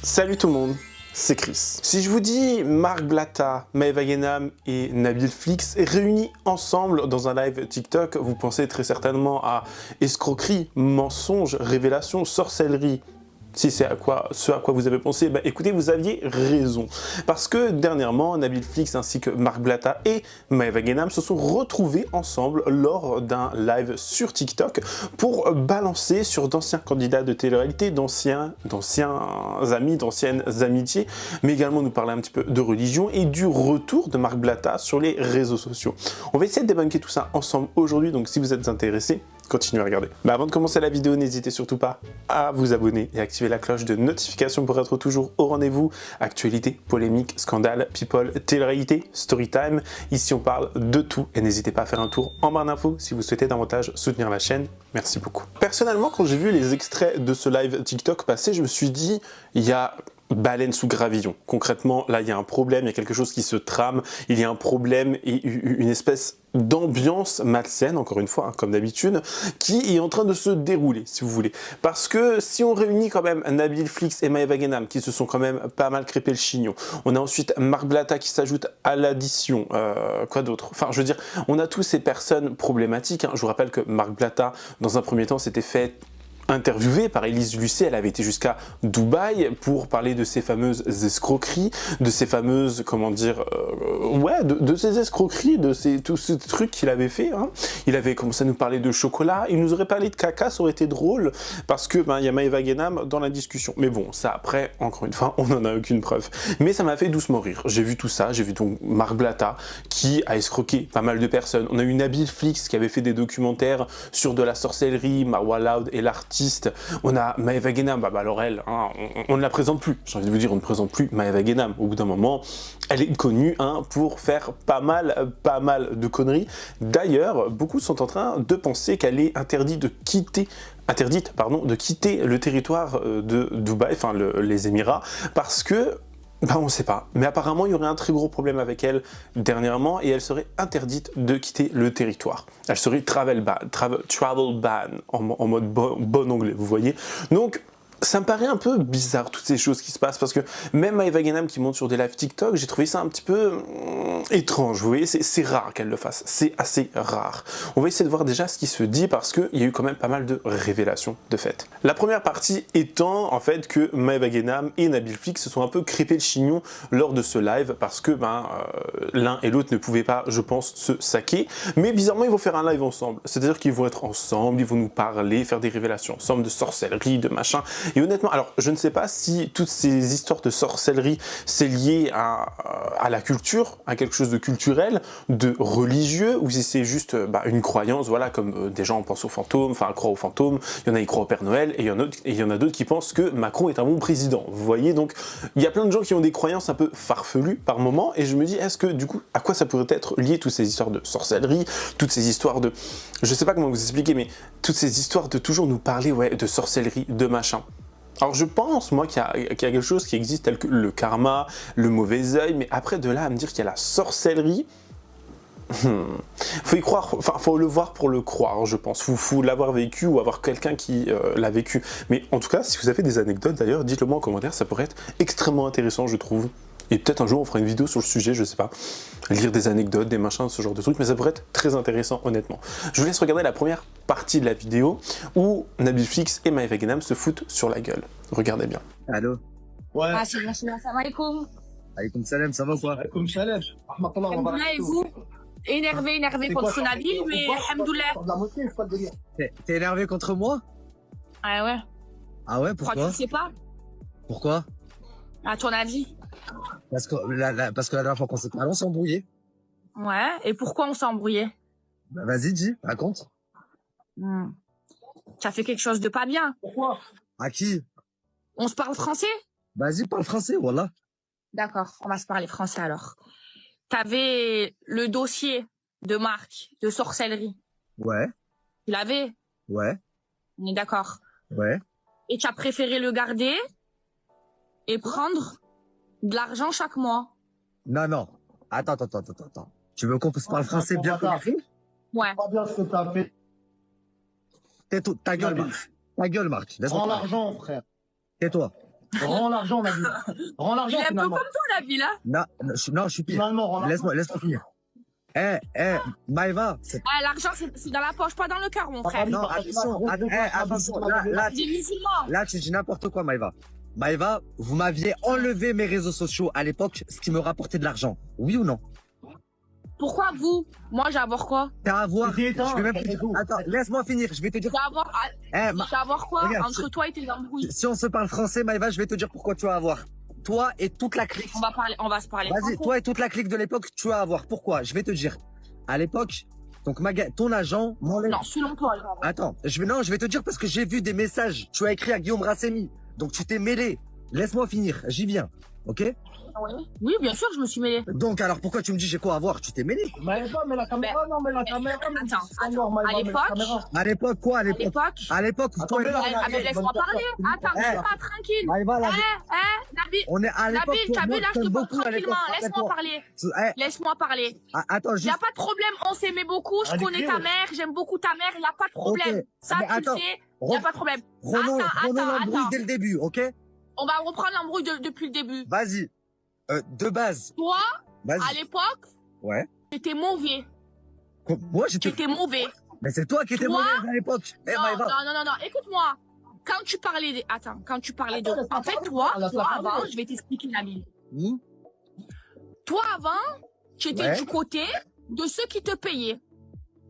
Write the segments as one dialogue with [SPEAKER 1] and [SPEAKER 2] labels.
[SPEAKER 1] Salut tout le monde, c'est Chris. Si je vous dis Marc Blatta, Maeva Genam et Nabil Flix réunis ensemble dans un live TikTok, vous pensez très certainement à escroquerie, mensonge, révélation, sorcellerie. Si c'est ce à quoi vous avez pensé, bah écoutez, vous aviez raison. Parce que dernièrement, Nabil Flix ainsi que Marc Blatta et Maeva Genam se sont retrouvés ensemble lors d'un live sur TikTok pour balancer sur d'anciens candidats de télé-réalité, d'anciens amis, d'anciennes amitiés, mais également nous parler un petit peu de religion et du retour de Marc Blatta sur les réseaux sociaux. On va essayer de débunker tout ça ensemble aujourd'hui, donc si vous êtes intéressés, continuez à regarder. Mais avant de commencer la vidéo, n'hésitez surtout pas à vous abonner et activer la cloche de notification pour être toujours au rendez-vous. Actualité, polémique, scandale, people, télé-réalité, story time. Ici on parle de tout et n'hésitez pas à faire un tour en barre d'infos si vous souhaitez davantage soutenir la chaîne. Merci beaucoup. Personnellement, quand j'ai vu les extraits de ce live TikTok passer, je me suis dit, il y a baleine sous gravillon. Concrètement, là, il y a un problème, il y a quelque chose qui se trame, il y a un problème et une espèce d'ambiance malsaine, encore une fois, hein, comme d'habitude, qui est en train de se dérouler, si vous voulez. Parce que si on réunit quand même Nabil Flix et Maeva Genam, qui se sont quand même pas mal crêpé le chignon, on a ensuite Marc Blatta qui s'ajoute à l'addition, quoi d'autre? Enfin, je veux dire, on a tous ces personnes problématiques, hein. Je vous rappelle que Marc Blatta, dans un premier temps, s'était fait interviewée par Élise Lucet, elle avait été jusqu'à Dubaï pour parler de ces fameuses escroqueries, de ces fameuses, comment dire, ouais, de ces escroqueries, de tous ces trucs qu'il avait fait, hein. Il avait commencé à nous parler de chocolat, il nous aurait parlé de caca, ça aurait été drôle, parce que, ben, il y a Maeva Genam dans la discussion. Mais bon, ça après, encore une fois, on n'en a aucune preuve. Mais ça m'a fait doucement rire. J'ai vu tout ça, j'ai vu donc Marc Blatta, qui a escroqué pas mal de personnes. On a eu Nabil Flix, qui avait fait des documentaires sur de la sorcellerie, Marwa Loud et l'artiste. On a Maeva Genam, bah alors elle, hein, on ne la présente plus. J'ai envie de vous dire, on ne présente plus Maeva Genam. Au bout d'un moment, elle est connue, hein, pour faire pas mal de conneries. D'ailleurs, beaucoup sont en train de penser qu'elle est interdite de quitter le territoire de Dubaï, enfin les Émirats, parce que ben on sait pas, mais apparemment il y aurait un très gros problème avec elle dernièrement et elle serait interdite de quitter le territoire. Elle serait travel ban en mode bon anglais, vous voyez. Donc ça me paraît un peu bizarre toutes ces choses qui se passent parce que même Maeva Genam qui monte sur des lives TikTok, j'ai trouvé ça un petit peu étrange, vous voyez, c'est rare qu'elle le fasse, c'est assez rare. On va essayer de voir déjà ce qui se dit parce qu'il y a eu quand même pas mal de révélations de fait. La première partie étant en fait que Maeva Genam et Nabil Flix se sont un peu crêpé le chignon lors de ce live parce que l'un et l'autre ne pouvaient pas, je pense, se saquer, mais bizarrement ils vont faire un live ensemble, c'est-à-dire qu'ils vont être ensemble, ils vont nous parler, faire des révélations ensemble de sorcellerie, de machin. Et honnêtement, alors je ne sais pas si toutes ces histoires de sorcellerie c'est lié à la culture, à quelque chose de culturel, de religieux, ou si c'est juste une croyance, voilà, comme des gens pensent aux fantômes, enfin croient aux fantômes, il y en a qui croient au Père Noël, et il y en a d'autres qui pensent que Macron est un bon président, vous voyez, donc il y a plein de gens qui ont des croyances un peu farfelues par moment, et je me dis, est-ce que du coup, à quoi ça pourrait être lié toutes ces histoires de sorcellerie, toutes ces histoires de, je sais pas comment vous expliquer, mais toutes ces histoires de toujours nous parler, ouais, de sorcellerie, de machin. Alors je pense, moi, qu'il y a quelque chose qui existe tel que le mauvais œil, mais après de là à me dire qu'il y a la sorcellerie, faut y croire, enfin faut le voir pour le croire, je pense. Faut l'avoir vécu ou avoir quelqu'un qui l'a vécu. Mais en tout cas, si vous avez des anecdotes d'ailleurs, dites-le moi en commentaire, ça pourrait être extrêmement intéressant, je trouve. Et peut-être un jour on fera une vidéo sur le sujet, je sais pas, lire des anecdotes, des machins, ce genre de trucs, mais ça pourrait être très intéressant honnêtement. Je vous laisse regarder la première partie de la vidéo où Nabil Flix et Maeva Genam se foutent sur la gueule. Regardez bien.
[SPEAKER 2] Allô?
[SPEAKER 3] Ouais.
[SPEAKER 4] Ah, c'est bon, salam alaikum.
[SPEAKER 2] Alaykoum salam, ça va quoi?
[SPEAKER 3] Alaykoum salam. Rahmatullah wa
[SPEAKER 4] Alhamdoulilah, et
[SPEAKER 3] barakatuh.
[SPEAKER 4] vous? Énervé contre Nabil, mais alhamdoulilah.
[SPEAKER 2] T'es énervé contre moi?
[SPEAKER 4] Ah ouais.
[SPEAKER 2] Ah ouais,
[SPEAKER 4] Pourquoi tu
[SPEAKER 2] pourquoi?
[SPEAKER 4] le sais pas?
[SPEAKER 2] Pourquoi?
[SPEAKER 4] À ton avis?
[SPEAKER 2] Parce que la dernière fois qu'on s'est parlé, on s'est embrouillé.
[SPEAKER 4] Ouais. Et pourquoi on s'est embrouillé?
[SPEAKER 2] Bah vas-y, dis, raconte.
[SPEAKER 4] Tu as fait quelque chose de pas bien.
[SPEAKER 3] Pourquoi?
[SPEAKER 2] À qui?
[SPEAKER 4] On se parle français?
[SPEAKER 2] Vas-y, parle français, voilà.
[SPEAKER 4] D'accord, on va se parler français alors. T'avais le dossier de Marc de sorcellerie.
[SPEAKER 2] Ouais,
[SPEAKER 4] Tu l'avais?
[SPEAKER 2] ouais,
[SPEAKER 4] On est d'accord.
[SPEAKER 2] ouais.
[SPEAKER 4] Et tu as préféré le garder et prendre de l'argent chaque mois.
[SPEAKER 2] Non, non. Attends. Tu veux qu'on se parle français bien comme il faut?
[SPEAKER 4] Ouais.
[SPEAKER 3] Pas bien ce que t'as fait.
[SPEAKER 2] Ta gueule,
[SPEAKER 3] Nabil.
[SPEAKER 2] là. Ta gueule, Marc. Laisse-moi
[SPEAKER 3] Rends
[SPEAKER 2] parler.
[SPEAKER 3] l'argent, frère.
[SPEAKER 2] Tais-toi.
[SPEAKER 3] Rends l'argent, Nabil. Rends
[SPEAKER 4] Il
[SPEAKER 3] l'argent,
[SPEAKER 4] est un peu
[SPEAKER 3] finalement.
[SPEAKER 4] comme toi, Nabil, hein.
[SPEAKER 2] Non, je suis pire.
[SPEAKER 3] Finalement, rends l'argent.
[SPEAKER 2] Laisse-moi finir. Maëva.
[SPEAKER 4] Ah, l'argent, c'est dans la poche, pas dans le cœur, mon frère.
[SPEAKER 2] Non, attention. Attention. Là,
[SPEAKER 4] Des musulmans.
[SPEAKER 2] là, tu dis n'importe quoi, Maëva. Maëva, vous m'aviez enlevé mes réseaux sociaux à l'époque, ce qui me rapportait de l'argent. Oui ou non?
[SPEAKER 4] Pourquoi vous? Moi, j'ai à voir quoi?
[SPEAKER 2] T'as à voir.
[SPEAKER 3] C'était éteint,
[SPEAKER 2] Je vais même
[SPEAKER 3] c'est
[SPEAKER 2] te dire.
[SPEAKER 3] tout.
[SPEAKER 2] Attends, laisse-moi finir. Je vais te dire.
[SPEAKER 4] J'ai à voir, j'ai à voir quoi?
[SPEAKER 2] Regarde,
[SPEAKER 4] Entre toi et tes embrouilles.
[SPEAKER 2] Si on se parle français, Maëva, je vais te dire pourquoi tu vas avoir. Toi et toute la clique.
[SPEAKER 4] On va se parler.
[SPEAKER 2] Vas-y,
[SPEAKER 4] français.
[SPEAKER 2] toi et toute la clique de l'époque, tu vas avoir. Pourquoi? Je vais te dire. À l'époque, donc ton agent m'enlève.
[SPEAKER 4] Non, selon toi, alors.
[SPEAKER 2] Attends, je vais te dire parce que j'ai vu des messages. Tu as écrit à Guillaume Rassemi. Donc tu t'es mêlé. Laisse-moi finir. J'y viens. Ok?
[SPEAKER 4] Oui, bien sûr, je me suis mêlée.
[SPEAKER 2] Donc alors pourquoi tu me dis j'ai quoi à voir? Tu t'es mêlé.
[SPEAKER 3] Maëva, mais la caméra, non, mais la caméra.
[SPEAKER 4] Attends,
[SPEAKER 3] Maëva,
[SPEAKER 4] à
[SPEAKER 3] mais la
[SPEAKER 4] l'époque,
[SPEAKER 3] caméra.
[SPEAKER 2] À l'époque quoi? À
[SPEAKER 4] à
[SPEAKER 2] l'époque.
[SPEAKER 4] l'époque,
[SPEAKER 2] À l'époque.
[SPEAKER 3] Attends,
[SPEAKER 2] toi et
[SPEAKER 3] mais là,
[SPEAKER 2] moi-
[SPEAKER 3] regarde,
[SPEAKER 4] mais laisse-moi parler. Attends, je suis pas tranquille.
[SPEAKER 2] Maëva, là,
[SPEAKER 4] Nabil,
[SPEAKER 2] on est à l'époque.
[SPEAKER 4] Nabil, t'as
[SPEAKER 2] moi,
[SPEAKER 4] vu, là,
[SPEAKER 2] je
[SPEAKER 4] je
[SPEAKER 2] t'aime
[SPEAKER 4] te parle
[SPEAKER 2] beaucoup à l'époque,
[SPEAKER 4] tranquillement. Laisse-moi
[SPEAKER 2] rappelle-toi.
[SPEAKER 4] parler.
[SPEAKER 2] Eh,
[SPEAKER 4] Laisse-moi parler.
[SPEAKER 2] attends,
[SPEAKER 4] Y
[SPEAKER 2] juste.
[SPEAKER 4] a pas de problème, on s'aimait beaucoup, je
[SPEAKER 3] Allez,
[SPEAKER 4] connais
[SPEAKER 3] Cléo.
[SPEAKER 4] ta mère, j'aime beaucoup ta mère, y a pas de problème.
[SPEAKER 2] Ok.
[SPEAKER 4] Ça,
[SPEAKER 2] Mais
[SPEAKER 4] tu
[SPEAKER 2] attends,
[SPEAKER 4] le sais, y a pas de problème.
[SPEAKER 2] Prenons
[SPEAKER 4] Attends.
[SPEAKER 2] l'embrouille dès le début, ok?
[SPEAKER 4] On va reprendre l'embrouille depuis le début.
[SPEAKER 2] Vas-y. De base.
[SPEAKER 4] Toi, à
[SPEAKER 2] Vas-y.
[SPEAKER 4] l'époque,
[SPEAKER 2] Ouais.
[SPEAKER 4] t'étais mauvais.
[SPEAKER 2] Moi, j'étais.
[SPEAKER 4] T'étais mauvais.
[SPEAKER 2] Mais c'est toi qui étais
[SPEAKER 4] Toi
[SPEAKER 2] mauvaise à l'époque. Eh,
[SPEAKER 4] Non,
[SPEAKER 2] Maëva.
[SPEAKER 4] non, écoute-moi. Quand tu parlais de... Attends, quand tu parlais de...
[SPEAKER 3] Attends,
[SPEAKER 4] En fait, toi
[SPEAKER 3] laisse-la parler.
[SPEAKER 4] avant, je vais t'expliquer, Nabil.
[SPEAKER 2] Hmm?
[SPEAKER 4] Toi, avant, tu étais
[SPEAKER 2] Ouais.
[SPEAKER 4] du côté de ceux qui te payaient.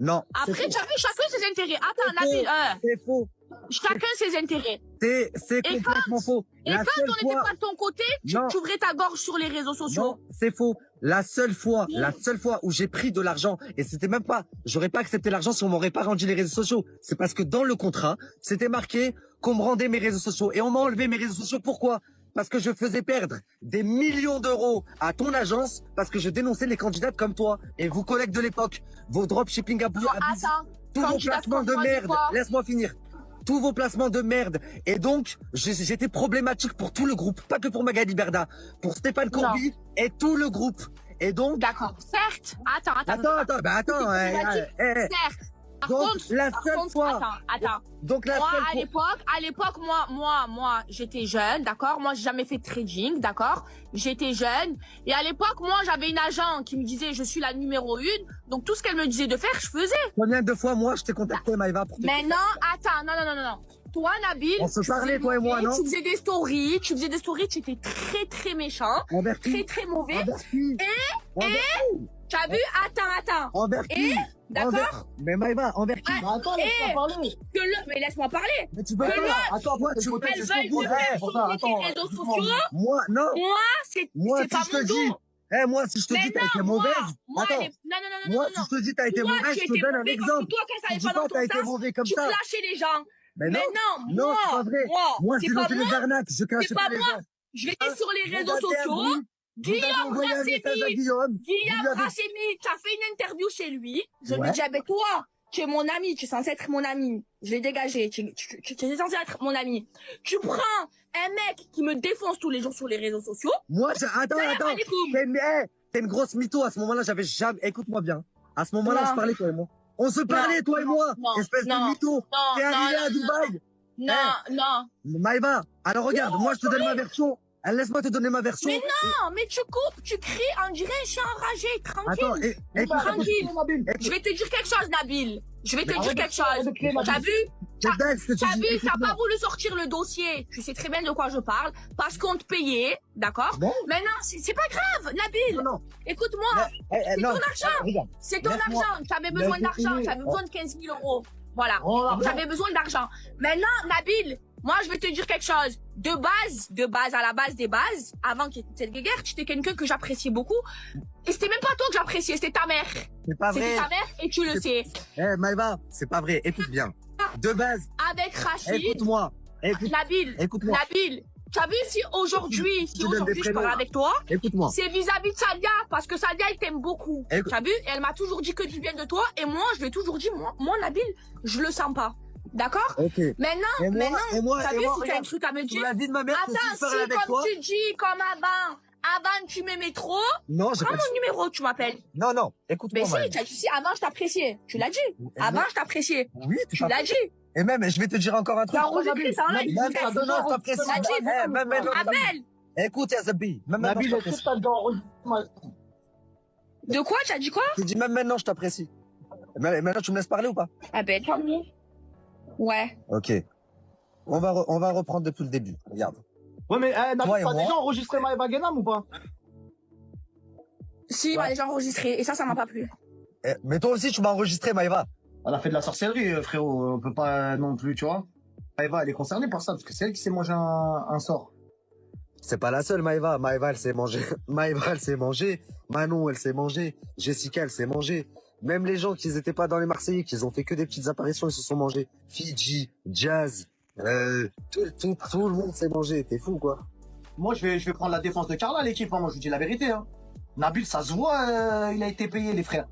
[SPEAKER 2] Non.
[SPEAKER 4] Après,
[SPEAKER 2] c'est
[SPEAKER 4] tu as vu chacun ses intérêts. Attends,
[SPEAKER 2] C'est
[SPEAKER 4] Nabil,
[SPEAKER 2] C'est faux.
[SPEAKER 4] chacun ses intérêts.
[SPEAKER 2] C'est
[SPEAKER 4] Et
[SPEAKER 2] complètement faux.
[SPEAKER 4] Et
[SPEAKER 2] La
[SPEAKER 4] quand
[SPEAKER 2] seule
[SPEAKER 4] on n'était
[SPEAKER 2] fois-
[SPEAKER 4] pas de ton côté,
[SPEAKER 2] Non.
[SPEAKER 4] tu ouvrais ta gorge sur les réseaux sociaux.
[SPEAKER 2] Non, c'est faux. La seule fois où j'ai pris de l'argent, et c'était même pas, j'aurais pas accepté l'argent si on m'aurait pas rendu les réseaux sociaux. C'est parce que dans le contrat, c'était marqué qu'on me rendait mes réseaux sociaux. Et on m'a enlevé mes réseaux sociaux. Pourquoi? Parce que je faisais perdre des millions d'euros à ton agence, parce que je dénonçais les candidates comme toi et vos collègues de l'époque. Vos dropshipping abusifs.
[SPEAKER 4] Attends,
[SPEAKER 2] Tous vos
[SPEAKER 4] candidate
[SPEAKER 2] placements de
[SPEAKER 4] comme toi,
[SPEAKER 2] merde.
[SPEAKER 4] c'est quoi?
[SPEAKER 2] Laisse-moi finir. Tous vos placements de merde. Et donc, j'étais problématique pour tout le groupe. Pas que pour Magali Berda. Pour Stéphane Courby et tout le groupe. Et donc,
[SPEAKER 4] D'accord, certes. Attends.
[SPEAKER 2] attends.
[SPEAKER 4] Tu m'as dit, certes. Par
[SPEAKER 2] Donc,
[SPEAKER 4] contre,
[SPEAKER 2] la
[SPEAKER 4] par
[SPEAKER 2] seule
[SPEAKER 4] contre,
[SPEAKER 2] fois.
[SPEAKER 4] Attends.
[SPEAKER 2] Donc, la
[SPEAKER 4] Moi,
[SPEAKER 2] seule fois.
[SPEAKER 4] à l'époque, moi, j'étais jeune, d'accord? Moi, j'ai jamais fait de trading, d'accord? J'étais jeune. Et à l'époque, moi, j'avais une agent qui me disait, je suis la numéro 1. Donc, tout ce qu'elle me disait de faire, je faisais.
[SPEAKER 2] Combien de fois, moi, je t'ai contacté, Maëva, pour te...
[SPEAKER 4] Maintenant, attends, non. Toi, Nabil.
[SPEAKER 2] On se
[SPEAKER 4] tu
[SPEAKER 2] parlait,
[SPEAKER 4] faisais
[SPEAKER 2] toi et moi,
[SPEAKER 4] mauvais,
[SPEAKER 2] non?
[SPEAKER 4] Tu faisais des stories, tu étais très, très méchant.
[SPEAKER 2] Envers
[SPEAKER 4] Très,
[SPEAKER 2] qui?
[SPEAKER 4] très mauvais.
[SPEAKER 2] Envers qui?
[SPEAKER 4] Tu as vu? Attends.
[SPEAKER 2] Envers qui?
[SPEAKER 4] D'accord?
[SPEAKER 2] Mais Maëva, envers qui?
[SPEAKER 3] Mais attends, laisse-moi parler.
[SPEAKER 4] Mais laisse-moi parler.
[SPEAKER 2] Mais tu peux
[SPEAKER 3] Mais
[SPEAKER 2] pas.
[SPEAKER 3] attends,
[SPEAKER 2] Toi,
[SPEAKER 3] t'es
[SPEAKER 2] tu
[SPEAKER 3] côté,
[SPEAKER 4] Elles
[SPEAKER 3] c'est
[SPEAKER 4] veulent
[SPEAKER 3] son goût.
[SPEAKER 4] te faire
[SPEAKER 3] Attends,
[SPEAKER 4] sur les
[SPEAKER 3] attends,
[SPEAKER 4] réseaux
[SPEAKER 3] doucement.
[SPEAKER 4] sociaux.
[SPEAKER 2] Moi, non.
[SPEAKER 4] Moi, c'est
[SPEAKER 2] Moi,
[SPEAKER 4] pas
[SPEAKER 2] si je
[SPEAKER 4] mon
[SPEAKER 2] te dis,
[SPEAKER 4] dos.
[SPEAKER 2] moi, si je te dis, t'as été mauvaise.
[SPEAKER 4] Moi,
[SPEAKER 2] Attends.
[SPEAKER 4] non.
[SPEAKER 2] Moi, si je te dis, t'as été
[SPEAKER 4] Toi,
[SPEAKER 2] mauvaise,
[SPEAKER 4] tu
[SPEAKER 2] je te
[SPEAKER 4] étais
[SPEAKER 2] donne un
[SPEAKER 4] mauvais parce
[SPEAKER 2] exemple.
[SPEAKER 4] que toi, quand ça
[SPEAKER 2] Tu
[SPEAKER 4] allait
[SPEAKER 2] dis
[SPEAKER 4] pas
[SPEAKER 2] pas,
[SPEAKER 4] dans
[SPEAKER 2] t'as
[SPEAKER 4] ton
[SPEAKER 2] été
[SPEAKER 4] sens,
[SPEAKER 2] mauvais comme
[SPEAKER 4] tu
[SPEAKER 2] ça.
[SPEAKER 4] clashais les gens.
[SPEAKER 2] Mais non.
[SPEAKER 4] non,
[SPEAKER 2] Non, c'est pas vrai. Moi,
[SPEAKER 4] c'est
[SPEAKER 2] j'ai
[SPEAKER 4] pas
[SPEAKER 2] lancé les
[SPEAKER 4] moi.
[SPEAKER 2] arnaques. Je clashais
[SPEAKER 4] C'est
[SPEAKER 2] pas
[SPEAKER 4] pas
[SPEAKER 2] les
[SPEAKER 4] moi.
[SPEAKER 2] gens.
[SPEAKER 4] Je vais sur les réseaux
[SPEAKER 2] Vous avez
[SPEAKER 4] sociaux.
[SPEAKER 2] vous avez
[SPEAKER 4] Guillaume
[SPEAKER 2] envoyé un message à
[SPEAKER 4] Rassemi,
[SPEAKER 2] Guillaume. Vous lui
[SPEAKER 4] Guillaume
[SPEAKER 2] avez-
[SPEAKER 4] Rassemi, tu as fait une interview chez lui. Je lui
[SPEAKER 2] Ouais.
[SPEAKER 4] ai dit, ah ben toi, tu es mon ami, tu es censé être mon ami. Je l'ai dégagé, tu es censé être mon ami. Tu prends un mec qui me défonce tous les jours sur les réseaux sociaux.
[SPEAKER 2] Moi, attends.
[SPEAKER 4] Salam alaikum.
[SPEAKER 2] T'es une grosse mytho. À ce moment-là, j'avais jamais, écoute-moi bien. À ce moment-là,
[SPEAKER 4] Non.
[SPEAKER 2] on se parlait, toi et moi. On se parlait, toi et moi.
[SPEAKER 4] non,
[SPEAKER 2] Espèce
[SPEAKER 4] non,
[SPEAKER 2] de mytho. T'es arrivé à Dubaï.
[SPEAKER 4] Non.
[SPEAKER 2] Maëva, alors regarde, moi je te donne ma version. Laisse-moi te donner ma version.
[SPEAKER 4] Mais non, mais tu coupes, tu cries, on dirait un chien enragé, tranquille.
[SPEAKER 2] Attends, écoute,
[SPEAKER 4] Tranquille. Je vais te dire quelque chose, Nabil. Je vais te dire quelque chose. T'as vu?
[SPEAKER 2] c'est dingue ce que tu
[SPEAKER 4] T'as
[SPEAKER 2] dis.
[SPEAKER 4] vu, t'as
[SPEAKER 2] Écoute-moi.
[SPEAKER 4] pas voulu sortir le dossier. Tu sais très bien de quoi je parle. Parce qu'on te payait, d'accord?
[SPEAKER 2] Bon.
[SPEAKER 4] Maintenant, c'est pas grave, Nabil.
[SPEAKER 2] Non,
[SPEAKER 4] Écoute-moi, c'est
[SPEAKER 2] non.
[SPEAKER 4] ton argent.
[SPEAKER 2] Regarde,
[SPEAKER 4] C'est ton
[SPEAKER 2] laisse-moi.
[SPEAKER 4] argent. Tu avais besoin
[SPEAKER 2] Laisse-moi
[SPEAKER 4] d'argent.
[SPEAKER 2] finir.
[SPEAKER 4] Tu avais besoin de 15 000 euros. Voilà.
[SPEAKER 3] Rends l'argent.
[SPEAKER 4] J'avais besoin d'argent. Maintenant, Nabil, moi, je vais te dire quelque chose. De base, à la base des bases, avant qu'il y ait cette guerre, tu étais quelqu'un que j'appréciais beaucoup. Et c'était même pas toi que j'appréciais, c'était ta mère.
[SPEAKER 2] C'est pas vrai.
[SPEAKER 4] C'était ta mère et tu le sais.
[SPEAKER 2] Maëva, c'est pas vrai. Écoute bien. De base,
[SPEAKER 4] Avec Rachid,
[SPEAKER 2] écoute-moi.
[SPEAKER 4] Nabil,
[SPEAKER 2] Écoute-moi.
[SPEAKER 4] Nabil, tu as vu si aujourd'hui,
[SPEAKER 2] Tu donnes des
[SPEAKER 4] je
[SPEAKER 2] prénoms.
[SPEAKER 4] parle avec toi,
[SPEAKER 2] Écoute-moi.
[SPEAKER 4] c'est vis-à-vis de Sadia, parce que Sadia, elle t'aime beaucoup.
[SPEAKER 2] Écoute.
[SPEAKER 4] Tu as vu? Et elle m'a toujours dit que du bien de toi, et moi, je lui ai toujours dit, moi, Nabil, je le sens pas. D'accord?
[SPEAKER 2] Ok.
[SPEAKER 4] Maintenant,
[SPEAKER 2] Et moi,
[SPEAKER 4] t'as vu si t'as un
[SPEAKER 2] regarde,
[SPEAKER 4] truc à me
[SPEAKER 2] sur
[SPEAKER 4] dire?
[SPEAKER 2] la vie de ma mère, que je
[SPEAKER 4] Attends,
[SPEAKER 2] ferais
[SPEAKER 4] si
[SPEAKER 2] avec toi.
[SPEAKER 4] comme tu dis, comme avant tu m'aimais trop,
[SPEAKER 2] Non, j'ai
[SPEAKER 4] prends
[SPEAKER 2] pas dit.
[SPEAKER 4] mon numéro, tu m'appelles.
[SPEAKER 2] Non, écoute-moi.
[SPEAKER 4] Mais si,
[SPEAKER 2] Maëva.
[SPEAKER 4] tu as dit, si, avant je t'appréciais. Tu l'as dit.
[SPEAKER 2] Eh
[SPEAKER 4] Avant
[SPEAKER 2] non.
[SPEAKER 4] je t'appréciais.
[SPEAKER 2] Oui,
[SPEAKER 4] Tu l'as dit.
[SPEAKER 2] Et même, je vais te dire encore un truc.
[SPEAKER 4] T'as enregistré ça en live.
[SPEAKER 2] Même maintenant, je t'apprécie. Même maintenant,
[SPEAKER 4] Abel,
[SPEAKER 2] écoute, Yazabi, même maintenant,
[SPEAKER 3] Nabil,
[SPEAKER 2] je
[SPEAKER 3] est-ce que
[SPEAKER 2] t'apprécie.
[SPEAKER 3] t'as déjà enregistré?
[SPEAKER 4] de quoi? T'as dit quoi?
[SPEAKER 2] Je te dis, même maintenant, je t'apprécie. Maintenant, tu me laisses parler ou pas?
[SPEAKER 4] Abel. Ouais.
[SPEAKER 2] Ok. On va reprendre depuis le début. Regarde.
[SPEAKER 3] Ouais, mais Nabil,
[SPEAKER 2] Toi et
[SPEAKER 3] t'as
[SPEAKER 2] moi.
[SPEAKER 3] déjà enregistré Maëva Guénam ou pas?
[SPEAKER 4] Si, il m'a déjà enregistré. Et ça m'a pas plu.
[SPEAKER 2] Mais toi aussi, tu m'as enregistré, Maëva.
[SPEAKER 3] Elle a fait de la sorcellerie, frérot. On peut pas non plus, tu vois. Maëva, elle est concernée par ça, parce que c'est elle qui s'est mangé un sort.
[SPEAKER 2] C'est pas la seule, Maëva. Maëva, elle s'est mangée. Maëva, elle s'est mangée. Manon, elle s'est mangée. Jessica, elle s'est mangée. Même les gens qui n'étaient pas dans les Marseillais, qui ont fait que des petites apparitions, ils se sont mangés. Fidji, Jazz, tout le monde s'est mangé. T'es fou, quoi.
[SPEAKER 3] Moi, je vais prendre la défense de Carla, l'équipe. Hein. Moi, je vous dis la vérité. Hein. Nabil, ça se voit, il a été payé, les frères.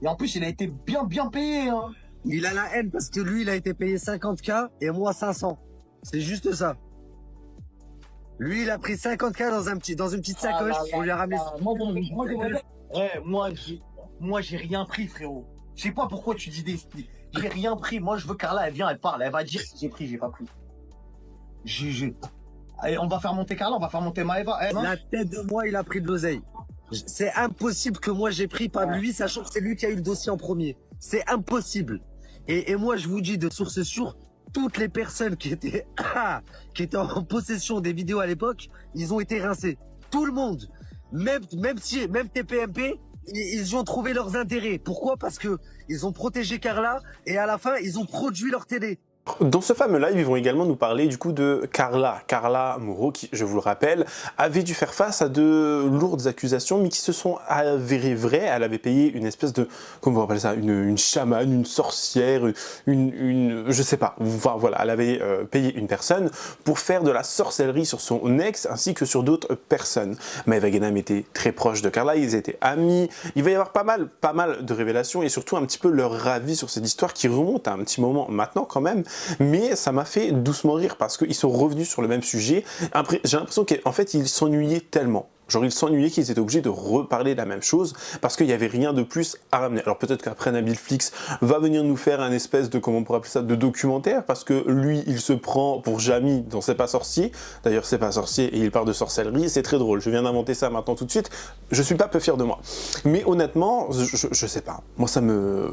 [SPEAKER 3] Et en plus, il a été bien payé. Hein.
[SPEAKER 2] Il a la haine parce que lui, il a été payé 50K et moi 500. C'est juste ça. Lui, il a pris 50K dans une petite sacoche. On lui a ramené.
[SPEAKER 3] Moi, j'ai rien pris, frérot. Je sais pas pourquoi tu dis des... J'ai rien pris. Moi, je veux Carla, elle vient, elle parle. Elle va dire si j'ai pris, j'ai pas pris. Allez, on va faire monter Carla, on va faire monter Maëva.
[SPEAKER 2] La tête de moi, il a pris de l'oseille. C'est impossible que moi j'ai pris, pas lui, sachant que c'est lui qui a eu le dossier en premier. C'est impossible. Et moi, je vous dis de source sûre, toutes les personnes qui étaient en possession des vidéos à l'époque, ils ont été rincés. Tout le monde. Même TPMP, ils y ont trouvé leurs intérêts. Pourquoi? Parce que ils ont protégé Carla et à la fin, ils ont produit leur télé.
[SPEAKER 1] Dans ce fameux live, ils vont également nous parler du coup de Carla Moreau, qui, je vous le rappelle, avait dû faire face à de lourdes accusations, mais qui se sont avérées vraies. Elle avait payé une espèce de, comment on appelle ça, une chamane, une sorcière, je sais pas. Enfin, voilà, elle avait payé une personne pour faire de la sorcellerie sur son ex, ainsi que sur d'autres personnes. Maëva Guénam était très proche de Carla, ils étaient amis. Il va y avoir pas mal de révélations et surtout un petit peu leur avis sur cette histoire qui remonte à un petit moment maintenant quand même. Mais ça m'a fait doucement rire parce qu'ils sont revenus sur le même sujet. Après, j'ai l'impression qu'en fait, ils s'ennuyaient tellement. Genre, ils s'ennuyaient qu'ils étaient obligés de reparler de la même chose parce qu'il n'y avait rien de plus à ramener. Alors peut-être qu'après, Nabil Flix va venir nous faire un espèce de, comment on pourrait appeler ça, de documentaire parce que lui, il se prend pour Jamy dans C'est pas sorcier. D'ailleurs, C'est pas sorcier et il parle de sorcellerie. C'est très drôle. Je viens d'inventer ça maintenant tout de suite. Je suis pas peu fier de moi. Mais honnêtement, je sais pas. Moi, ça me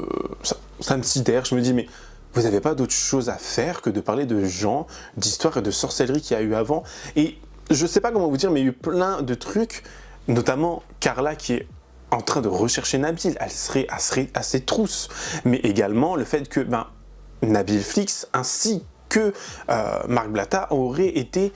[SPEAKER 1] sidère. Je me dis, mais vous n'avez pas d'autre chose à faire que de parler de gens, d'histoires et de sorcellerie qu'il y a eu avant. Et je sais pas comment vous dire, mais il y a eu plein de trucs, notamment Carla qui est en train de rechercher Nabil. Elle serait à ses trousses. Mais également le fait que Nabil Flix ainsi que Marc Blatta auraient été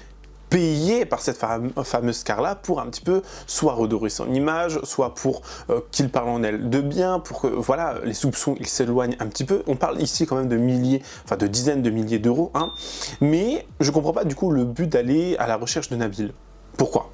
[SPEAKER 1] payé par cette fameuse Carla pour un petit peu soit redorer son image, soit pour qu'il parle en elle de bien, pour que voilà, les soupçons ils s'éloignent un petit peu. On parle ici quand même de milliers, enfin de dizaines de milliers d'euros, hein. Mais je comprends pas du coup le but d'aller à la recherche de Nabil. Pourquoi ?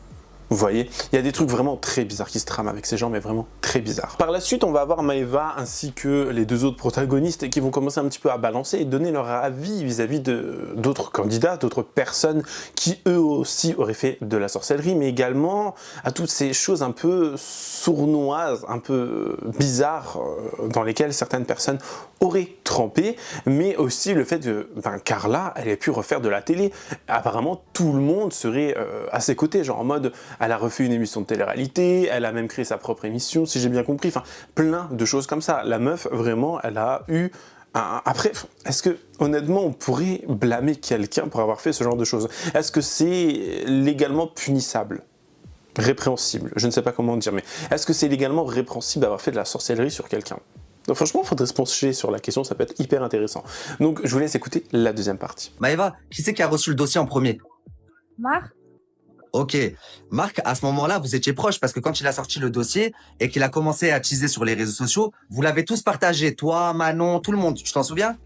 [SPEAKER 1] Vous voyez, il y a des trucs vraiment très bizarres qui se trament avec ces gens, mais vraiment très bizarres. Par la suite, on va avoir Maëva ainsi que les deux autres protagonistes qui vont commencer un petit peu à balancer et donner leur avis vis-à-vis d'autres candidats, d'autres personnes qui eux aussi auraient fait de la sorcellerie, mais également à toutes ces choses un peu sournoises, un peu bizarres dans lesquelles certaines personnes auraient trempé, mais aussi le fait que Carla, elle ait pu refaire de la télé. Apparemment, tout le monde serait à ses côtés, genre en mode... Elle a refait une émission de télé-réalité, elle a même créé sa propre émission, si j'ai bien compris. Enfin, plein de choses comme ça. La meuf, vraiment, elle a eu Après, est-ce que, honnêtement, on pourrait blâmer quelqu'un pour avoir fait ce genre de choses? Est-ce que c'est légalement punissable? Répréhensible, je ne sais pas comment dire, mais est-ce que c'est légalement répréhensible d'avoir fait de la sorcellerie sur quelqu'un? Donc franchement, il faudrait se pencher sur la question, ça peut être hyper intéressant. Donc je vous laisse écouter la deuxième partie.
[SPEAKER 2] Maëva, qui c'est qui a reçu le dossier en premier?
[SPEAKER 4] Marc?
[SPEAKER 2] Ok. Marc, à ce moment-là, vous étiez proche parce que quand il a sorti le dossier et qu'il a commencé à teaser sur les réseaux sociaux, vous l'avez tous partagé. Toi, Manon, tout le monde. Tu t'en souviens?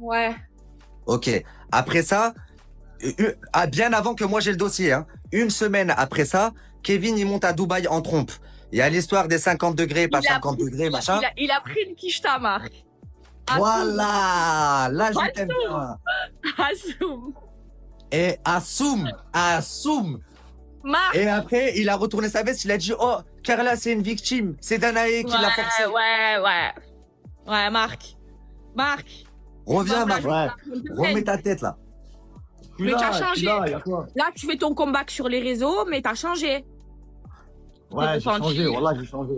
[SPEAKER 4] Ouais.
[SPEAKER 2] Ok. Après ça, bien avant que moi j'ai le dossier, hein, une semaine après ça, Kevin, il monte à Dubaï en trompe. Il y a l'histoire des 50 degrés, pas 50 degrés, machin.
[SPEAKER 4] Il a pris une quicheta, Marc.
[SPEAKER 2] Voilà. Là, je t'aime bien.
[SPEAKER 4] Assume.
[SPEAKER 2] Et assume.
[SPEAKER 4] Marc.
[SPEAKER 2] Et après, il a retourné sa veste, il a dit, oh, Carla, c'est une victime. C'est Danae qui l'a forcé.
[SPEAKER 4] Ouais, Marc.
[SPEAKER 2] Reviens,
[SPEAKER 4] Bah,
[SPEAKER 2] Marc.
[SPEAKER 3] Ouais.
[SPEAKER 2] Remets ta tête, là.
[SPEAKER 3] Je suis
[SPEAKER 4] Mais
[SPEAKER 3] là,
[SPEAKER 4] t'as
[SPEAKER 3] je suis
[SPEAKER 4] changé.
[SPEAKER 3] là, y a quoi?
[SPEAKER 4] Là, tu fais ton comeback sur les réseaux, mais t'as changé.
[SPEAKER 3] Ouais, j'ai
[SPEAKER 4] repenti.
[SPEAKER 3] changé, voilà, j'ai changé.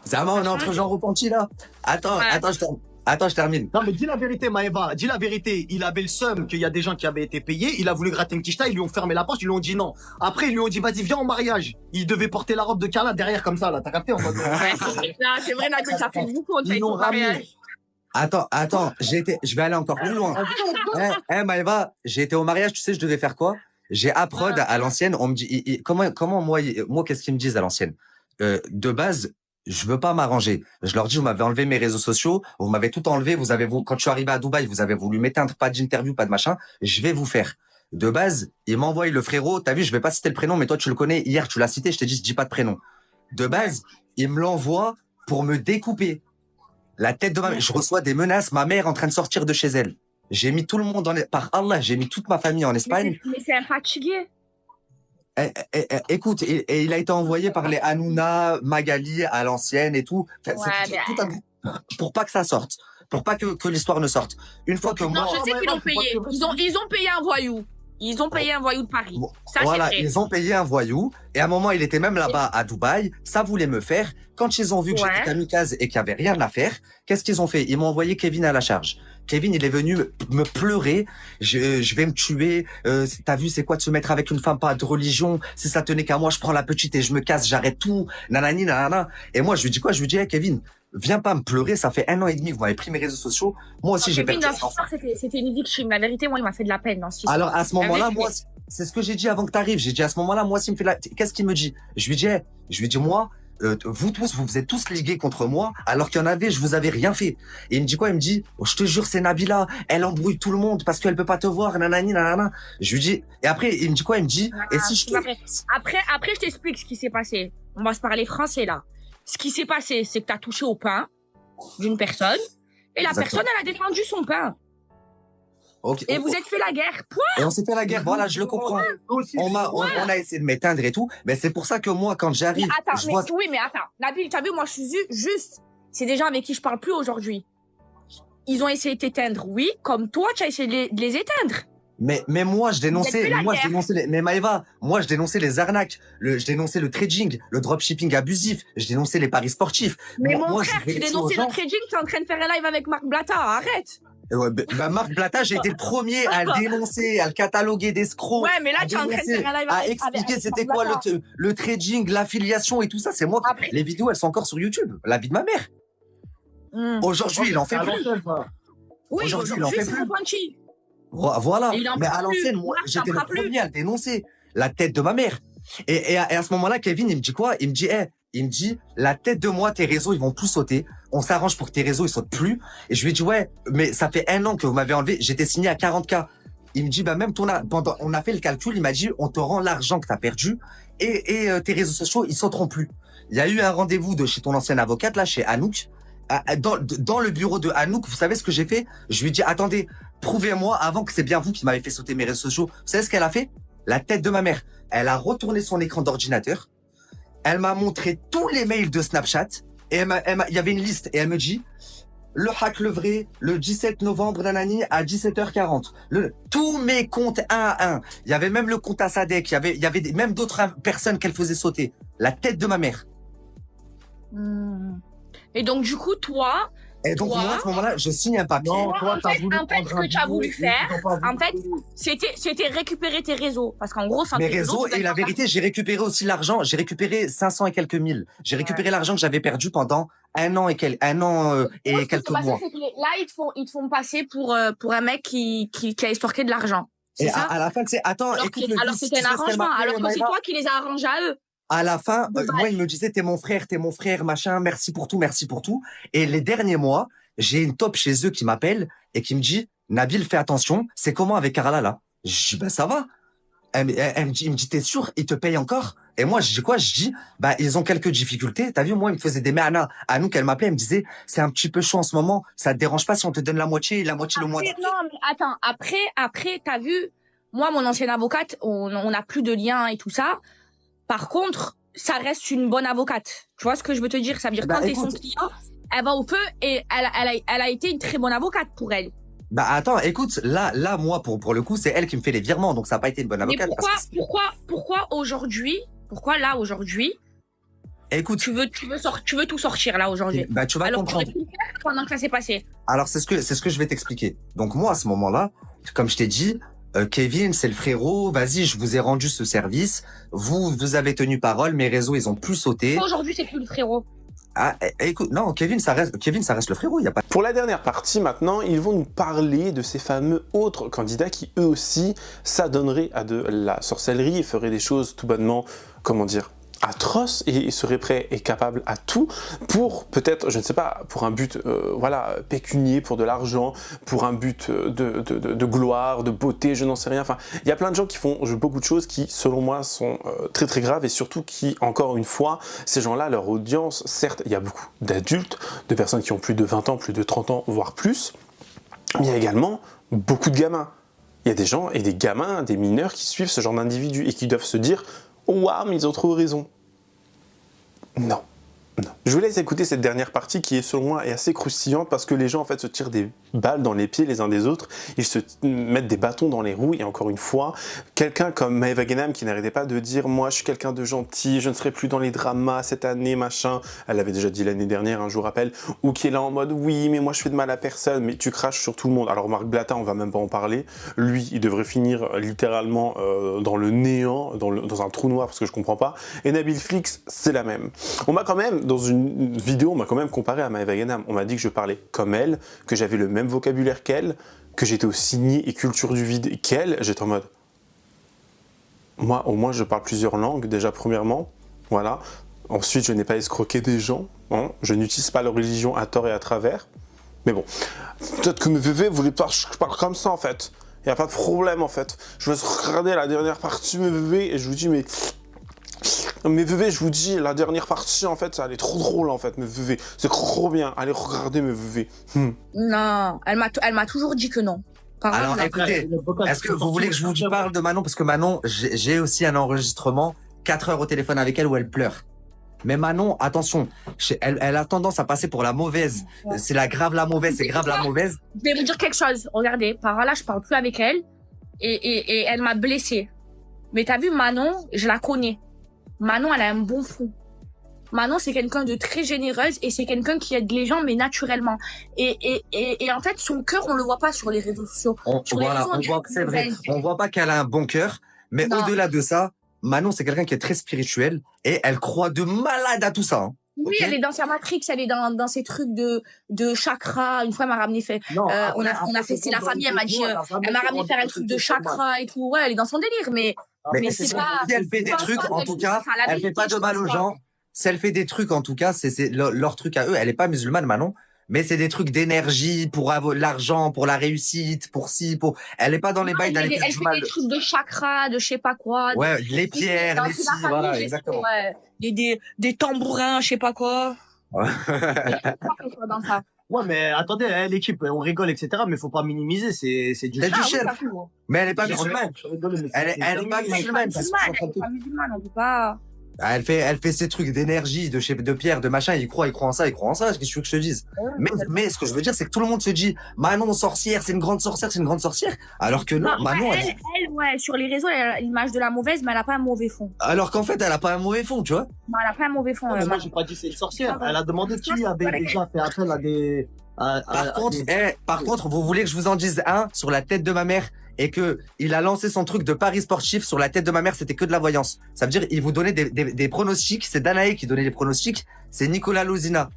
[SPEAKER 2] Zama, on est entre gens repentis, là. Attends,
[SPEAKER 4] Ouais.
[SPEAKER 2] attends, je termine.
[SPEAKER 3] Non, mais dis la vérité, Maëva, dis la vérité. Il avait le seum qu'il y a des gens qui avaient été payés. Il a voulu gratter une quicheta, ils lui ont fermé la porte, ils lui ont dit non. Après, ils lui ont dit, vas-y, viens au mariage. Il devait porter la robe de Carla derrière comme ça, là. T'as capté en mode.
[SPEAKER 4] Non, c'est vrai, Nabil, ça fait beaucoup. On te
[SPEAKER 3] Ils
[SPEAKER 4] fait
[SPEAKER 3] l'ont
[SPEAKER 4] ton
[SPEAKER 3] ramené.
[SPEAKER 4] mariage.
[SPEAKER 2] Attends, je vais aller encore plus loin. Maëva, j'ai été au mariage, tu sais, je devais faire quoi? J'ai Aprod à l'ancienne, on me dit, comment moi, qu'est-ce qu'ils me disent à l'ancienne? De base, je veux pas m'arranger. Je leur dis, vous m'avez enlevé mes réseaux sociaux, vous m'avez tout enlevé, quand je suis arrivé à Dubaï, vous avez voulu m'éteindre, pas d'interview, pas de machin, je vais vous faire. De base, il m'envoie le frérot, t'as vu, je vais pas citer le prénom, mais toi, tu le connais, hier, tu l'as cité, je t'ai dit, je dis pas de prénom. De base, il me l'envoie pour me découper. La tête de ma mère, je reçois des menaces, ma mère en train de sortir de chez elle. J'ai mis tout le monde par Allah, j'ai mis toute ma famille en Espagne.
[SPEAKER 4] Mais c'est un fatigué.
[SPEAKER 2] Écoute, et il a été envoyé par les Hanouna, Magali à l'ancienne et tout. Enfin,
[SPEAKER 4] Ouais,
[SPEAKER 2] c'est tout pour pas que ça sorte, pour pas que l'histoire ne sorte. Une fois que
[SPEAKER 4] Non,
[SPEAKER 2] moi,
[SPEAKER 4] je sais qu'ils l'ont payé. Ils ont payé un voyou. Ils ont payé un voyou de Paris. Ça,
[SPEAKER 2] voilà,
[SPEAKER 4] c'est vrai.
[SPEAKER 2] ils ont payé un voyou et à un moment il était même là-bas à Dubaï. Ça voulait me faire. Quand ils ont vu que j'étais kamikaze et qu'il y avait rien à faire, qu'est-ce qu'ils ont fait? Ils m'ont envoyé Kevin à la charge. Kevin, il est venu me pleurer. Je vais me tuer. T'as vu, c'est quoi de se mettre avec une femme pas de religion? Si ça tenait qu'à moi, je prends la petite et je me casse, j'arrête tout. Nanani, nanana. Et moi, je lui dis quoi? Je lui dis, hey, Kevin, viens pas me pleurer. Ça fait 1 an et demi que vous m'avez pris mes réseaux sociaux. Moi aussi, j'ai perdu.
[SPEAKER 4] C'était une victime. La vérité, moi, il m'a fait de la peine dans ce
[SPEAKER 2] Alors, à ce moment-là, moi, c'est ce que j'ai dit avant que t'arrives. J'ai dit à ce moment-là, moi, s'il me fait qu'est-ce qu'il me dit? Je lui dis, moi, vous tous, vous êtes tous ligués contre moi, alors qu'il y en avait, je vous avais rien fait. Et il me dit quoi? Il me dit, oh, je te jure, c'est Nabila, elle embrouille tout le monde parce qu'elle peut pas te voir, nanani, nanana. Je lui dis, et après, il me dit quoi? Il me dit, et si je te...
[SPEAKER 4] Après, je t'explique ce qui s'est passé. On va se parler français, là. Ce qui s'est passé, c'est que t'as touché au pain d'une personne, et la personne, elle a défendu son pain.
[SPEAKER 2] Okay.
[SPEAKER 4] Et vous êtes fait la guerre. Point.
[SPEAKER 2] Et on s'est fait la guerre. Voilà, je le comprends. On a essayé de m'éteindre et tout. Mais c'est pour ça que moi, quand j'arrive,
[SPEAKER 4] Oui, mais attends. Nabil, t'as vu, moi, je suis juste. C'est des gens avec qui je parle plus aujourd'hui. Ils ont essayé de t'éteindre, oui, comme toi, tu as essayé de les éteindre.
[SPEAKER 2] Mais moi, je dénonçais, mais Maëva, moi, je dénonçais les arnaques, je dénonçais le trading, le dropshipping abusif, je dénonçais les paris sportifs.
[SPEAKER 4] Mais mon frère, tu dénonçais le trading, tu es en train de faire un live avec Marc Blatta, arrête.
[SPEAKER 2] Ouais, Marc Blatta, j'ai été le premier à le dénoncer, à le cataloguer d'escrocs.
[SPEAKER 4] Ouais, mais là, tu es en train de faire un live
[SPEAKER 2] à expliquer c'était quoi le trading, l'affiliation et tout ça. C'est moi. Les vidéos, elles sont encore sur YouTube. La vie de ma mère. Aujourd'hui, il en fait plus.
[SPEAKER 4] Oui, aujourd'hui, il en fait plus.
[SPEAKER 2] Voilà. Mais à l'ancienne, moi, j'étais le premier à le dénoncer. La tête de ma mère. Et à ce moment-là, Kevin, il me dit quoi? Il me dit, la tête de moi, tes réseaux, ils vont plus sauter. On s'arrange pour que tes réseaux, ils sautent plus. Et je lui ai dit, ouais, mais ça fait 1 an que vous m'avez enlevé. J'étais signé à 40K. Il me dit, bah, même on a fait le calcul. Il m'a dit, on te rend l'argent que t'as perdu et tes réseaux sociaux, ils sauteront plus. Il y a eu un rendez-vous de chez ton ancienne avocate, là, chez Anouk. Dans le bureau de Anouk, vous savez ce que j'ai fait? Je lui ai dit, attendez, prouvez-moi avant que c'est bien vous qui m'avez fait sauter mes réseaux sociaux. Vous savez ce qu'elle a fait? La tête de ma mère. Elle a retourné son écran d'ordinateur. Elle m'a montré tous les mails de Snapchat et il y avait une liste et elle me dit le hack le vrai le 17 novembre nanani à 17h40. Tous mes comptes un à un. Il y avait même le compte à Sadek. Il y avait même d'autres personnes qu'elle faisait sauter. La tête de ma mère.
[SPEAKER 4] Et donc du coup toi.
[SPEAKER 2] Et donc moi à ce moment-là, je signe un papier.
[SPEAKER 3] Non, toi,
[SPEAKER 4] en fait, ce que tu as voulu faire, en fait, c'était récupérer tes réseaux, parce qu'en gros,
[SPEAKER 2] mes réseaux et la vérité, j'ai récupéré aussi l'argent. J'ai récupéré 500 et quelques mille. J'ai récupéré l'argent que j'avais perdu pendant 1 an et quelques mois.
[SPEAKER 4] Là, ils te font passer pour un mec qui a estorqué de l'argent.
[SPEAKER 2] Et à la fin, c'est attends, écoute,
[SPEAKER 4] alors c'était un arrangement, alors que c'est toi qui les as arrangés à eux.
[SPEAKER 2] À la fin, moi, il me disait, t'es mon frère, machin, merci pour tout. Et les derniers mois, j'ai une top chez eux qui m'appelle et qui me dit, Nabil, fais attention, c'est comment avec Carla, là? Je dis, ben, ça va. Il me dit, t'es sûr, ils te payent encore? Et moi, je dis quoi? Je dis, bah, ils ont quelques difficultés. T'as vu, moi, il me faisait des ma'ana. À nous, qu'elle m'appelait, elle me disait, c'est un petit peu chaud en ce moment. Ça te dérange pas si on te donne la moitié le mois d'après?
[SPEAKER 4] Non, mais attends, après, t'as vu, moi, mon ancienne avocate, on a plus de liens et tout ça. Par contre, ça reste une bonne avocate. Tu vois ce que je veux te dire? Ça veut dire quand t'es son client, elle va au feu et elle a été une très bonne avocate pour elle.
[SPEAKER 2] Bah attends, écoute, là, moi, pour le coup, c'est elle qui me fait les virements, donc ça n'a pas été une bonne
[SPEAKER 4] Mais
[SPEAKER 2] avocate.
[SPEAKER 4] pourquoi aujourd'hui, pourquoi là aujourd'hui,
[SPEAKER 2] Écoute,
[SPEAKER 4] tu veux tout sortir là aujourd'hui?
[SPEAKER 2] bah tu vas
[SPEAKER 4] Alors
[SPEAKER 2] comprendre.
[SPEAKER 4] tu aurais pu le faire pendant que ça s'est passé.
[SPEAKER 2] Alors c'est ce que je vais t'expliquer. Donc moi à ce moment-là, comme je t'ai dit, Kevin c'est le frérot, vas-y je vous ai rendu ce service, vous avez tenu parole, mes réseaux ils ont plus sauté.
[SPEAKER 4] Pourquoi aujourd'hui c'est plus le frérot?
[SPEAKER 2] Ah écoute, non Kevin ça reste le frérot, il y a pas.
[SPEAKER 1] Pour la dernière partie maintenant, ils vont nous parler de ces fameux autres candidats qui eux aussi s'adonneraient à de la sorcellerie et feraient des choses tout bonnement, comment dire, atroces et seraient prêts et capables à tout pour peut-être, je ne sais pas, pour un but voilà, pécunier, pour de l'argent, pour un but de gloire, de beauté, je n'en sais rien. Enfin, il y a plein de gens qui font beaucoup de choses qui, selon moi, sont très très graves et surtout qui, encore une fois, ces gens-là, leur audience, certes, il y a beaucoup d'adultes, de personnes qui ont plus de 20 ans, plus de 30 ans, voire plus, mais il y a également beaucoup de gamins. Il y a des gens et des gamins, des mineurs qui suivent ce genre d'individus et qui doivent se dire « Waouh, mais ils ont trop raison ». Non. Non. Je vous laisse écouter cette dernière partie qui est selon moi est assez croustillante parce que les gens en fait se tirent des balles dans les pieds les uns des autres, ils se mettent des bâtons dans les roues et encore une fois, quelqu'un comme Maeva Genam qui n'arrêtait pas de dire moi je suis quelqu'un de gentil, je ne serai plus dans les dramas cette année machin, elle l'avait déjà dit l'année dernière, je vous rappelle, ou qui est là en mode oui mais moi je fais de mal à personne, mais tu craches sur tout le monde. Alors Marc Blatta on va même pas en parler, lui il devrait finir littéralement dans le néant, dans un trou noir parce que je comprends pas, et Nabil Flix c'est la même. On m'a quand même dans une vidéo, on m'a quand même comparé à Maeva Genam. On m'a dit que je parlais comme elle, que j'avais le même vocabulaire qu'elle, que j'étais aussi niais et culture du vide qu'elle. J'étais en mode... Moi, au moins, je parle plusieurs langues, déjà, premièrement. Voilà. Ensuite, je n'ai pas escroqué des gens. Hein. Je n'utilise pas leur religion à tort et à travers. Mais bon, peut-être que mes VV voulaient pas que je parle comme ça, en fait. Il n'y a pas de problème, en fait. Je vais regarder la dernière partie de mes VV et je vous dis, mais... Mes VV, je vous dis, la dernière partie, en fait, ça elle est trop drôle, en fait, mes VV. C'est trop bien. Allez regarder mes VV.
[SPEAKER 4] Non, elle m'a toujours dit que non.
[SPEAKER 2] Alors écoutez, est-ce que vous voulez que je vous parle de Manon? Parce que Manon, j'ai aussi un enregistrement, 4 heures au téléphone avec elle où elle pleure. Mais Manon, attention, elle a tendance à passer pour la mauvaise. Ouais. C'est la grave la mauvaise, c'est grave la mauvaise.
[SPEAKER 4] Je vais vous dire quelque chose. Regardez, par là, je parle plus avec elle. Et elle m'a blessée. Mais t'as vu, Manon, je la connais. Manon, elle a un bon fond. Manon, c'est quelqu'un de très généreuse et c'est quelqu'un qui aide les gens, mais naturellement. Et en fait, son cœur, on le voit pas sur les réseaux sociaux.
[SPEAKER 2] On voit que c'est vrai. On voit pas qu'elle a un bon cœur, mais au-delà de ça, Manon, c'est quelqu'un qui est très spirituel et elle croit de malade à tout ça. Hein.
[SPEAKER 4] Oui, okay. Elle est dans sa matrix, elle est dans ses trucs de chakra. Une fois, elle m'a ramené fait. Non, on a fait, c'est la famille, elle m'a dit, elle m'a ramené faire un truc de chakra et tout. Ouais, elle est dans son délire, mais c'est pas.
[SPEAKER 2] Si elle fait des trucs, en tout cas, elle fait pas de mal aux gens. Si elle fait des trucs, en tout cas, c'est leur truc à eux. Elle est pas musulmane, Manon. Mais c'est des trucs d'énergie pour avoir l'argent, pour la réussite, pour pour. Elle est pas dans les bails d'aller faire du mal.
[SPEAKER 4] Elle fait des trucs de chakra, de je sais pas quoi.
[SPEAKER 2] Ouais, les pierres, les si, voilà, exactement.
[SPEAKER 4] Ouais, des tambourins, je sais pas quoi.
[SPEAKER 3] Ouais. Ouais, mais attendez, l'équipe, on rigole, etc. Mais faut pas minimiser, c'est du
[SPEAKER 2] chien. Mais elle est pas musulmane. Elle est pas musulmane.
[SPEAKER 4] Elle est pas musulmane, on peut pas.
[SPEAKER 2] Elle fait ces trucs d'énergie, de pierre, de machin, il croit en ça, qu'est-ce que tu veux que je te dise? Mais ce que je veux dire, c'est que tout le monde se dit, Manon, sorcière, c'est une grande sorcière, alors que non, Manon,
[SPEAKER 4] elle, ouais, sur les réseaux, elle a l'image de la mauvaise, mais elle a pas un mauvais fond.
[SPEAKER 2] Alors qu'en fait, elle a pas un mauvais fond, tu vois?
[SPEAKER 4] Non, elle a pas un mauvais fond.
[SPEAKER 3] Moi, j'ai pas dit c'est une sorcière. Elle a demandé qui avait déjà fait appel à des...
[SPEAKER 2] Par contre, vous voulez que je vous en dise un sur la tête de ma mère et que il a lancé son truc de paris sportif sur la tête de ma mère, c'était que de la voyance. Ça veut dire il vous donnait des pronostics, c'est Danae qui donnait les pronostics, c'est Nicolas Lozina.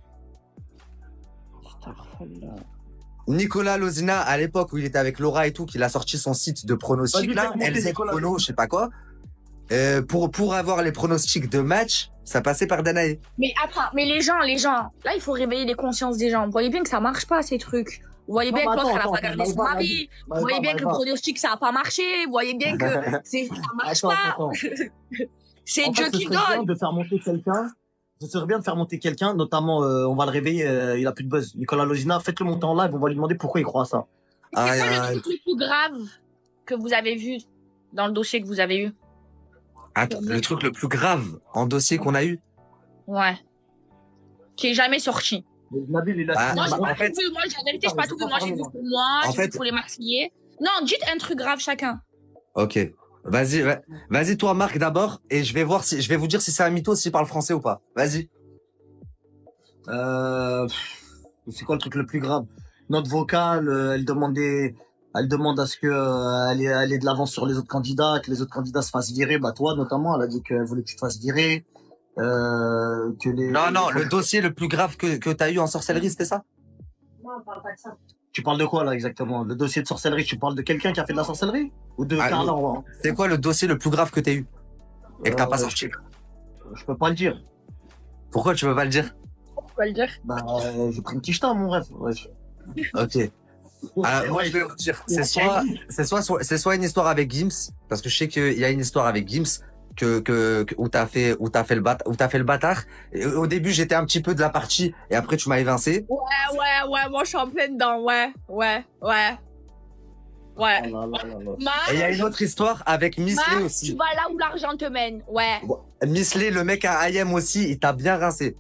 [SPEAKER 2] Nicolas Lozina, à l'époque où il était avec Laura et tout, qu'il a sorti son site de pronostics là, LZ Prono, je sais pas quoi. Pour avoir les pronostics de match, ça passait par Danae.
[SPEAKER 4] Mais attends, mais les gens, là il faut réveiller les consciences des gens. Vous voyez bien que ça marche pas ces trucs. Vous voyez bien que l'autre, elle a pas gardé son mari. Vous voyez bien que le pronostic, ça a pas marché. Vous voyez bien que ça marche pas. C'est Dieu qui donne.
[SPEAKER 3] De faire monter quelqu'un. Ce serait bien de faire monter quelqu'un, notamment, on va le réveiller, il a plus de buzz. Nicolas Lozina, faites-le monter en live, on va lui demander pourquoi il croit à ça.
[SPEAKER 4] C'est quoi le truc le plus grave que vous avez vu dans le dossier que vous avez eu?
[SPEAKER 2] Attends, le truc le plus grave en dossier qu'on a eu?
[SPEAKER 4] Ouais. Qui est jamais sorti.
[SPEAKER 3] Nabil, il a
[SPEAKER 5] Ah,
[SPEAKER 3] signé
[SPEAKER 4] Non,
[SPEAKER 3] un
[SPEAKER 4] j'ai
[SPEAKER 5] en
[SPEAKER 4] pas
[SPEAKER 5] fait-
[SPEAKER 4] tout vu. Moi, la vérité, j'ai pas tout vu. Moi, j'ai vu pour moi,
[SPEAKER 5] En
[SPEAKER 4] j'ai
[SPEAKER 5] fait-
[SPEAKER 4] vu pour les Marseillais. Non, dites un truc grave chacun.
[SPEAKER 5] Ok. Vas-y, vas-y toi Marc d'abord et je vais vous dire si c'est un mytho s'il parle français ou pas. Vas-y.
[SPEAKER 3] C'est quoi le truc le plus grave? Note vocale, elle demande à ce que elle ait de l'avance sur les autres candidats, que les autres candidats se fassent virer. Bah toi notamment, elle a dit qu'elle voulait que tu te fasses virer. Que les.
[SPEAKER 5] Non, le dossier le plus grave que t'as eu en sorcellerie, c'était ça?
[SPEAKER 3] Tu parles de quoi là exactement? Le dossier de sorcellerie, tu parles de quelqu'un qui a fait de la sorcellerie? Ou de
[SPEAKER 5] Ah,
[SPEAKER 3] Carla
[SPEAKER 5] oui.
[SPEAKER 3] Roy?
[SPEAKER 5] C'est quoi le dossier le plus grave que t'as eu et que t'as pas sorti?
[SPEAKER 3] Je peux pas le dire.
[SPEAKER 5] Pourquoi tu veux pas le dire?
[SPEAKER 4] On va le dire.
[SPEAKER 3] Bah, j'ai pris une quicheta, mon rêve. Ouais.
[SPEAKER 5] Ok. Moi, je vais vous dire, c'est soit une histoire avec Gims, parce que je sais qu'il y a une histoire avec Gims où t'as fait le bâtard. Et au début, j'étais un petit peu de la partie, et après, tu m'as évincé.
[SPEAKER 4] Ouais, moi, je suis en pleine dedans. Ouais.
[SPEAKER 3] Oh là là là là.
[SPEAKER 5] Et il y a une autre histoire avec Misley
[SPEAKER 4] Marc, tu
[SPEAKER 5] aussi.
[SPEAKER 4] vas là où l'argent te mène. Ouais.
[SPEAKER 5] Misley, le mec à IM aussi, il t'a bien rincé.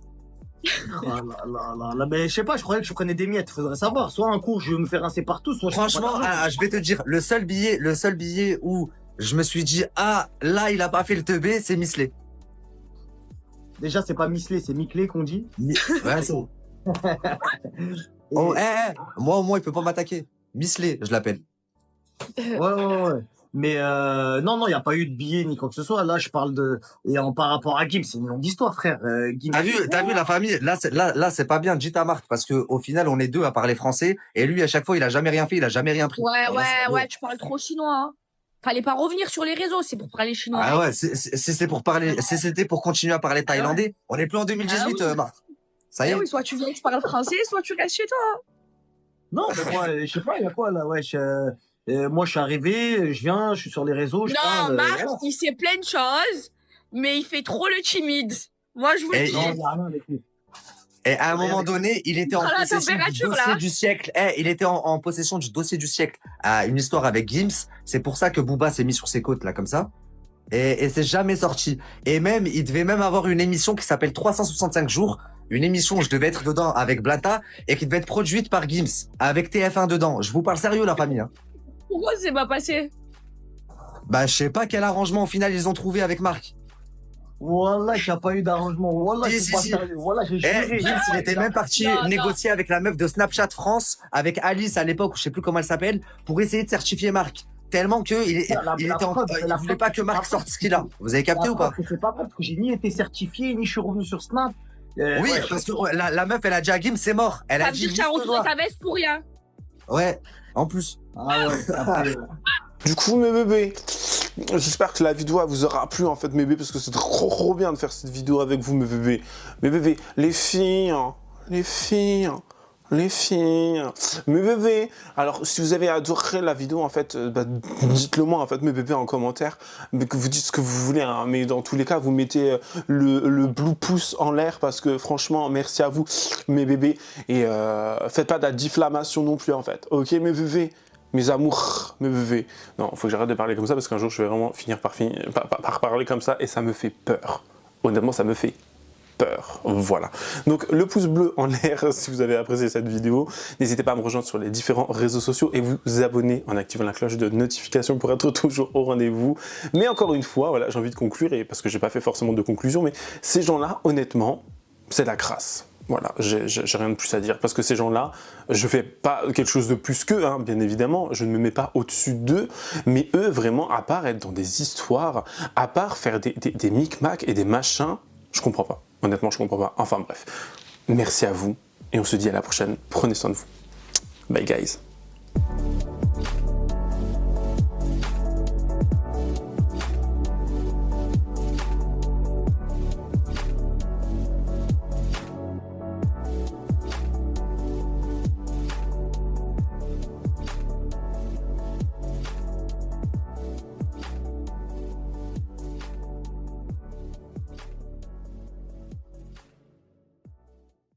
[SPEAKER 3] Oh là là là là. Mais je sais pas, je croyais que je prenais des miettes. Faudrait savoir. Soit un coup, je vais me faire rincer partout, soit je prends
[SPEAKER 5] Franchement,
[SPEAKER 3] pas d'argent.
[SPEAKER 5] je vais te dire, le seul billet où je me suis dit, ah, là, il a pas fait le teubé, c'est Misley.
[SPEAKER 3] Déjà, c'est pas Misley, c'est Miclé qu'on dit.
[SPEAKER 5] Ouais, c'est bon. Oh, moi, au moins, il peut pas m'attaquer. Misley, je l'appelle.
[SPEAKER 3] Ouais. Mais non, il n'y a pas eu de billet ni quoi que ce soit. Là, je parle de. Par rapport à Gims, c'est une longue histoire, frère. Gims.
[SPEAKER 5] T'as vu la famille? Là, c'est pas bien. Dis ta marque, parce que au final, on est deux à parler français, et lui, à chaque fois, il a jamais rien fait, il a jamais rien pris.
[SPEAKER 4] Ouais, tu parles trop chinois. Hein. Fallait pas revenir sur les réseaux, c'est pour parler chinois.
[SPEAKER 5] Ah ouais, si c'était pour continuer à parler thaïlandais, on est plus en 2018,
[SPEAKER 4] Ah oui.
[SPEAKER 5] Marc. Ça y est.
[SPEAKER 4] Oui, soit tu viens, tu parles français, soit tu restes chez toi.
[SPEAKER 3] Non, mais moi, je sais pas, il y a quoi là, ouais. Moi, je suis arrivé, je viens, je suis sur les réseaux, je
[SPEAKER 4] Non,
[SPEAKER 3] parle.
[SPEAKER 4] Marc,
[SPEAKER 3] Voilà.
[SPEAKER 4] il sait plein de choses, mais il fait trop le timide. Moi, je vous le
[SPEAKER 5] Et
[SPEAKER 4] dis.
[SPEAKER 3] Non, il y a rien avec lui.
[SPEAKER 5] Et à un moment donné, il était en
[SPEAKER 4] Ah, la
[SPEAKER 5] possession du
[SPEAKER 4] température,
[SPEAKER 5] dossier
[SPEAKER 4] là.
[SPEAKER 5] du siècle. Il était en possession du dossier du siècle. Une histoire avec Gims. C'est pour ça que Booba s'est mis sur ses côtes, là, comme ça. Et c'est jamais sorti. Et même, il devait même avoir une émission qui s'appelle 365 jours. Une émission où je devais être dedans avec Blata et qui devait être produite par Gims. Avec TF1 dedans. Je vous parle sérieux, la famille. Hein.
[SPEAKER 4] Pourquoi c'est pas passé?
[SPEAKER 5] Bah, je sais pas quel arrangement au final ils ont trouvé avec Marc.
[SPEAKER 3] Wallah, il n'y a pas eu d'arrangement. Wallah,
[SPEAKER 5] Si,
[SPEAKER 3] je
[SPEAKER 5] si,
[SPEAKER 3] suis pas
[SPEAKER 5] si.
[SPEAKER 3] sérieux. Wallah, j'ai juré.
[SPEAKER 5] Gims, il était même parti
[SPEAKER 4] Non,
[SPEAKER 5] négocier avec la meuf de Snapchat France, avec Alice à l'époque, je sais plus comment elle s'appelle, pour essayer de certifier Marc. Tellement que il voulait pas que Marc sorte ce qu'il a. Vous avez capté ou pas?
[SPEAKER 3] C'est pas vrai, parce que j'ai ni été certifié, ni je suis revenu sur Snap.
[SPEAKER 5] Oui,
[SPEAKER 3] Ouais,
[SPEAKER 5] parce que la meuf, elle a dit à Gims, c'est mort. Elle
[SPEAKER 4] Ça
[SPEAKER 5] a
[SPEAKER 4] veut
[SPEAKER 5] dit.
[SPEAKER 4] dire que t'as
[SPEAKER 5] juste
[SPEAKER 4] retourné
[SPEAKER 5] toi.
[SPEAKER 4] ta veste pour rien.
[SPEAKER 5] Ouais, en plus.
[SPEAKER 3] Ah ouais, après,
[SPEAKER 1] Du coup, mes bébés, j'espère que la vidéo vous aura plu, en fait, mes bébés, parce que c'est trop bien de faire cette vidéo avec vous, mes bébés. Mes bébés, les filles, mes bébés. Alors, si vous avez adoré la vidéo, en fait, dites-le moi, en fait, mes bébés, en commentaire, mais que vous dites ce que vous voulez, hein, mais dans tous les cas, vous mettez le blue pouce en l'air, parce que, franchement, merci à vous, mes bébés, et faites pas de la diffamation non plus, en fait. Ok, mes bébés? Mes amours, mes bébés. Non, faut que j'arrête de parler comme ça parce qu'un jour je vais vraiment finir par parler comme ça et ça me fait peur. Honnêtement, ça me fait peur. Voilà. Donc le pouce bleu en l'air si vous avez apprécié cette vidéo. N'hésitez pas à me rejoindre sur les différents réseaux sociaux et vous abonner en activant la cloche de notification pour être toujours au rendez-vous. Mais encore une fois, voilà, j'ai envie de conclure et parce que j'ai pas fait forcément de conclusion, mais ces gens-là, honnêtement, c'est la grâce. Voilà, j'ai rien de plus à dire, parce que ces gens-là, je fais pas quelque chose de plus qu'eux, hein, bien évidemment, je ne me mets pas au-dessus d'eux, mais eux, vraiment, à part être dans des histoires, à part faire des micmacs et des machins, je comprends pas. Honnêtement, je comprends pas. Enfin bref, merci à vous, et on se dit à la prochaine. Prenez soin de vous. Bye guys.